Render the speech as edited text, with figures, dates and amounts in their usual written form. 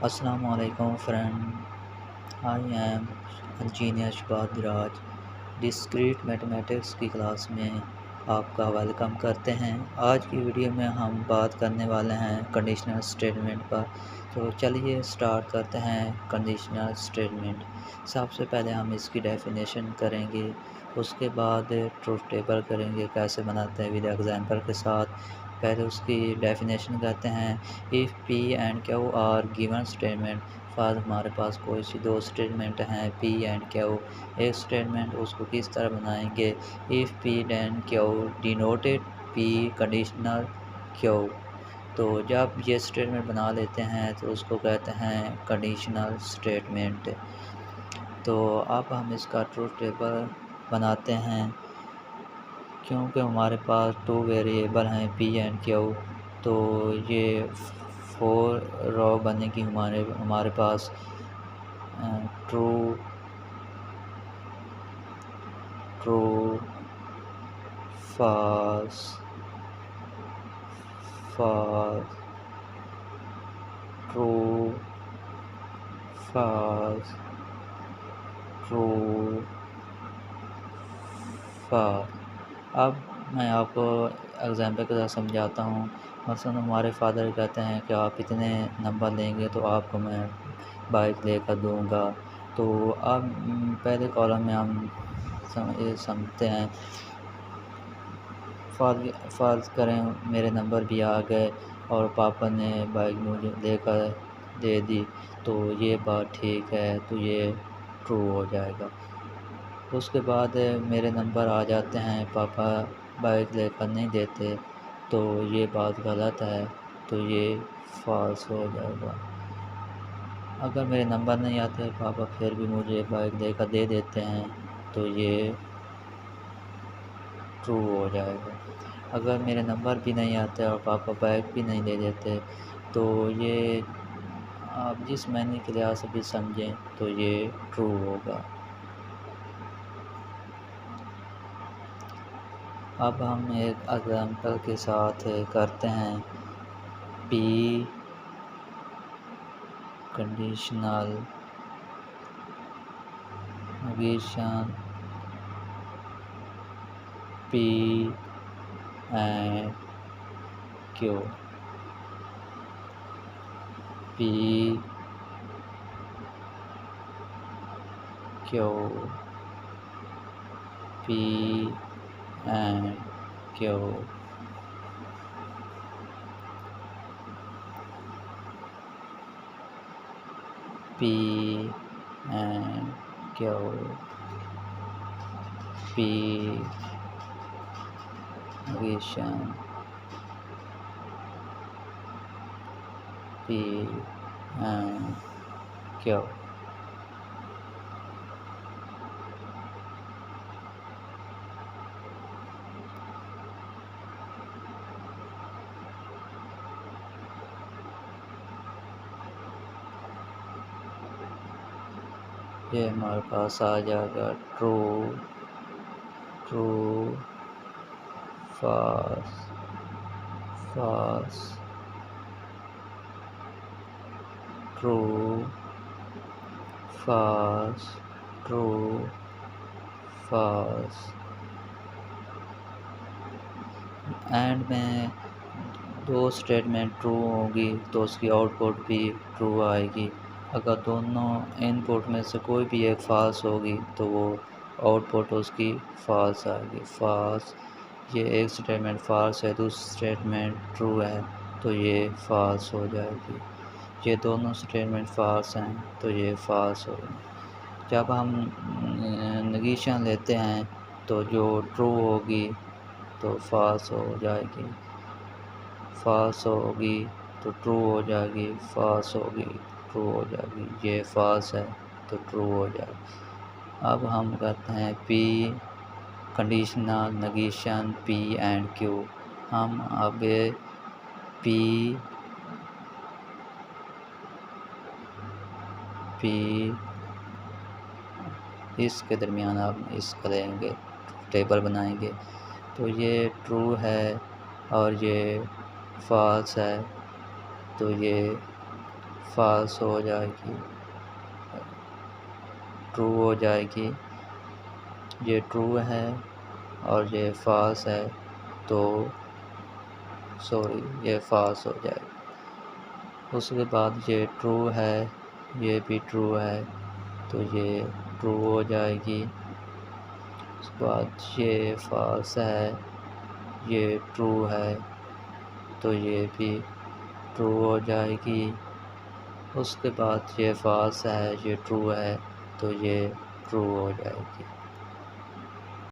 Assalamualaikum friend. I am engineer Shubhat Raj. Discrete mathematics की class में आपका वेलकम करते हैं। आज की वीडियो में हम बात करने वाले हैं कंडीशनल स्टेटमेंट पर। तो चलिए स्टार्ट करते हैं कंडीशनल स्टेटमेंट। सबसे पहले हम इसकी डेफिनेशन करेंगे, उसके बाद ट्रूथ टेबल करेंगे कैसे बनाते हैं विद एग्जांपल के साथ। पहले उसकी डेफिनेशन करते हैं। If P and Q are given statement, for हमारे पास कोई सी दो स्टेटमेंट हैं पी एंड क्यू। एक स्टेटमेंट उसको किस तरह बनाएंगे, if P then Q denoted P conditional Q. तो जब ये स्टेटमेंट बना लेते हैं तो उसको कहते हैं कंडीशनल स्टेटमेंट। तो अब हम इसका ट्रूथ टेबल बनाते हैं। क्योंकि हमारे पास दो वेरिएबल हैं पी एंड क्यू, तो ये 4 रो बनेगी हमारे पास। True true false false true false true false. अब मैं आपको एग्जाम्पल के साथ समझाता हूँ। मसलन हमारे फादर कहते हैं कि आप इतने नंबर लेंगे तो आपको मैं बाइक लेकर दूँगा। तो अब पहले कॉलम में हम समझते हैं। फ़र्ज़ करें मेरे नंबर भी आ गए और पापा ने बाइक मुझे लेकर दे दी, तो ये बात ठीक है, तो ये ट्रू हो जाएगा। उसके बाद मेरे नंबर आ जाते हैं, पापा बाइक लेकर नहीं देते, तो ये बात गलत है, तो ये फॉल्स हो जाएगा। अगर मेरे नंबर नहीं आते, पापा फिर भी मुझे बाइक लेकर दे देते हैं, तो ये ट्रू हो जाएगा। अगर मेरे नंबर भी नहीं आते और पापा बाइक भी नहीं दे देते, तो ये आप जिस मैंने के लिहाज से भी समझें तो ये ट्रू होगा। अब हम एक एग्जांपल के साथ करते हैं। P conditional negation P and Q. P Q P and Q. P and Q P negation P and Q. ये हमारे पास आ जाएगा true true false false true false true false. End में दो स्टेटमेंट ट्रू होगी तो उसकी आउटपुट भी ट्रू आएगी। अगर दोनों इनपुट में से कोई भी एक फॉल्स होगी तो वो आउटपुट उसकी फॉल्स आएगी। फॉल्स, ये एक स्टेटमेंट फॉल्स है, दूसरी स्टेटमेंट ट्रू है, तो ये फॉल्स हो जाएगी। ये दोनों स्टेटमेंट फॉल्स हैं तो ये फॉल्स होगी। जब हम नेगेशन लेते हैं तो जो ट्रू होगी तो फॉल्स हो जाएगी, फॉल्स होगी तो ट्रू हो जाएगी, फॉल्स होगी ट्रू हो जाएगी। ये फॉल्स है तो ट्रू हो जाएगी। अब हम करते हैं P conditional negation P and Q. हम अब पी इसके दरमियान आप इसका लेंगे, टेबल बनाएंगे। तो ये ट्रू है और ये फॉल्स है, तो ये फॉल्स हो जाएगी, ट्रू हो जाएगी। ये ट्रू है और ये फॉल्स है तो ये फॉल्स हो जाएगी। उसके बाद ये ट्रू है, ये भी ट्रू है तो ये ट्रू हो जाएगी। उसके बाद ये फॉल्स है, ये ट्रू है तो ये भी ट्रू हो जाएगी। उसके बाद ये फॉल्स है, ये ट्रू है तो ये ट्रू हो जाएगी।